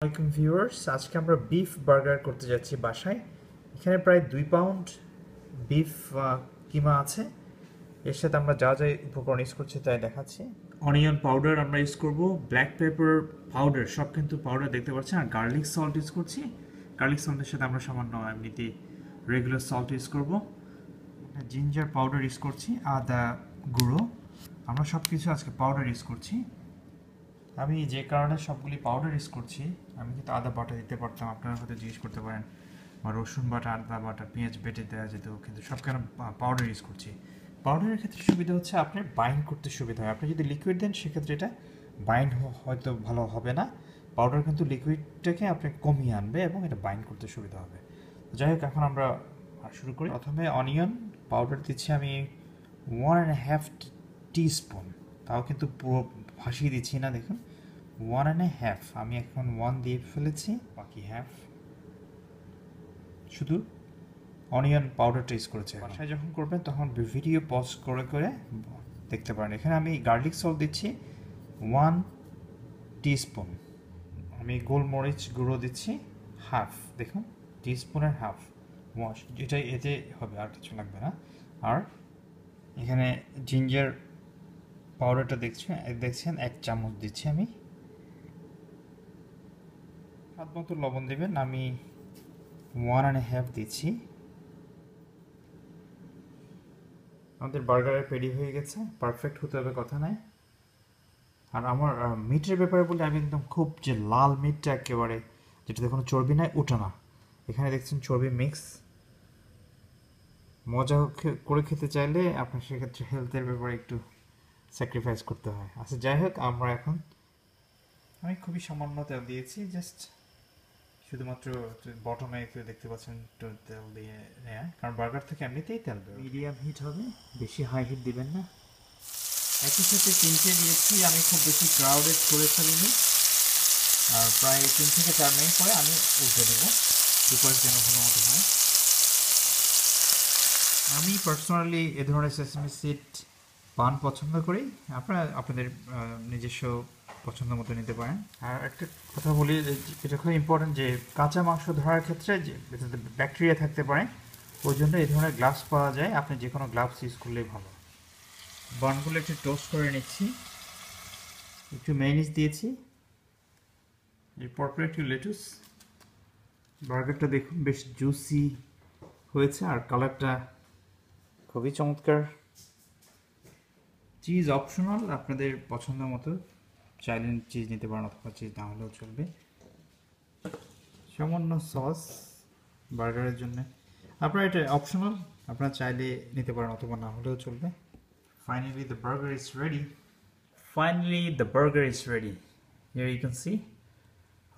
আসসালামু আলাইকুম ভিউয়ার্স, আজকে আমরা বিফ বার্গার করতে যাচ্ছি বাসায়। এখানে প্রায় 2 পাউন্ড বিফ কিমা আছে। এর সাথে আমরা যা যা উপকরণ ইউজ করছি তাই দেখাচ্ছি। অনিয়ন পাউডার আমরা ইউজ করব, ব্ল্যাক পেপার পাউডার, সব কিন্তু পাউডার দেখতে পাচ্ছেন, আর গার্লিক সল্ট ইউজ করছি। গার্লিক সল্টের সাথে আমরা সামান্য এমনিতে রেগুলার সল্ট ইউজ করব। জিঞ্জার পাউডার ইউজ করছি, আদা গুঁড়ো, আমরা সব কিছু আজকে পাউডার ইউজ করছি। আমি যে কারণে সবগুলি পাউডার ইউজ করছি, আমি কিন্তু আদা বাটা দিতে পারতাম, আপনারা হয়তো জিজ্ঞেস করতে পারেন বা রসুন বাটা, আদা বাটা, পেঁয়াজ বেটে দেওয়া যেত, কিন্তু সব কেন পাউডার ইউজ করছি। পাউডারের ক্ষেত্রে সুবিধা হচ্ছে আপনার বাইন্ড করতে সুবিধা হয়। আপনি যদি লিকুইড দেন সেক্ষেত্রে এটা বাইন্ড হয়তো ভালো হবে না। পাউডার কিন্তু লিকুইডটাকে আপনি কমিয়ে আনবে এবং এটা বাইন্ড করতে সুবিধা হবে। যাই হোক, এখন আমরা শুরু করি। প্রথমে অনিয়ন পাউডার দিচ্ছি আমি 1.5 টিস্পুন, তাও কিন্তু পুরো ভাসিয়ে দিচ্ছি না, দেখুন 1.5। আমি এখন 1 দিয়ে ফেলেছি, বাকি হাফ শুধু অনিয়ন পাউডারটা ইউজ করেছে। বাসায় যখন করবেন তখন ভিডিও পজ করে করে দেখতে পারেন। এখানে আমি গার্লিক সল্ট দিচ্ছি 1 টিস্পুন, আমি গোলমরিচ গুঁড়ো দিচ্ছি হাফ, দেখুন টিস্পুনের হাফ, ওয়াশ, এটাই এতে হবে, আর কিছু লাগবে না। আর এখানে জিঞ্জার পাউডারটা দেখছেন 1 চামচ দিচ্ছি আমি। স্বাদ মতো লবণ দেবেন, আমি 1.5 দিচ্ছি। আমাদের বার্গারের রেডি হয়ে গেছে, পারফেক্ট হতে হবে কথা নাই। আর আমার মিটের ব্যাপারে বলে আমি একদম খুব যে লাল মিটটা একেবারে যেটাতে কোনো চর্বি নাই ওটা না, এখানে দেখছেন চর্বি মিক্স। মজা করে খেতে চাইলে আপনার সেক্ষেত্রে হেলথের ব্যাপারে একটু স্যাক্রিফাইস করতে হয়। আচ্ছা যাই হোক, আমি খুবই সামান্য তেল দিয়েছি, জাস্ট শুধুমাত্র বটমে একটু দেখতে পাচ্ছেন তেল দিয়ে নেয়া, কারণ বার্গার থেকে এমনিতেই তেল দেয়। মিডিয়াম হিট হবে, বেশি হাই হিট দিবেন না। একই সাথে 3টে দিয়েছি, আমি খুব বেশি ক্রাউডেড করে ফেলিনি, আর প্রায় 3 থেকে 4 মিনিট পরে আমি উল্টে দেবো, দুপাশ যেন ভালো মতো হয়। আমি পার্সোনালি এ ধরনের সেসমি সিড পান পছন্দ করি, আপনারা আপনাদের নিজস্ব পছন্দ মতো নিতে পারেন। আর একটা কথা বলি, এটা খুব ইম্পর্টেন্ট যে কাঁচা মাংস ধরার ক্ষেত্রে যে ব্যাকটেরিয়া থাকতে পারে, ওই জন্য এই ধরনের গ্লাভস পাওয়া যায়, আপনি যে কোনো গ্লাভস ইউজ করলেই ভালো। বানগুলো একটু টোস্ট করে নিচ্ছি, একটু মেয়োনিজ দিয়েছি, এরপর একটু লেটুস। বার্গারটা দেখুন বেশ জুসি হয়েছে, আর কালারটা খুবই চমৎকার। চিজ অপশনাল, আপনাদের পছন্দ মতো চাইলে চিজ নিতে পারেন, অথবা চিজ না হলেও চলবে। সামান্য সস বার্গারের জন্য, আপনারা এটা অপশনাল, আপনারা চাইলে নিতে পারেন অথবা না হলেও চলবে। Finally the burger is ready. Here you can see.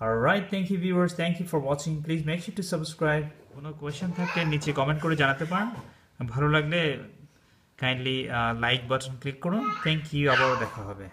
Alright, thank you viewers, thank you for watching. Please make sure to subscribe. কোনো কোয়েশ্চেন থাকলে নিচে কমেন্ট করে জানাতে পারেন, ভালো লাগলে কাইন্ডলি লাইক বাটন ক্লিক করুন। থ্যাংক ইউ, আবারও দেখা হবে।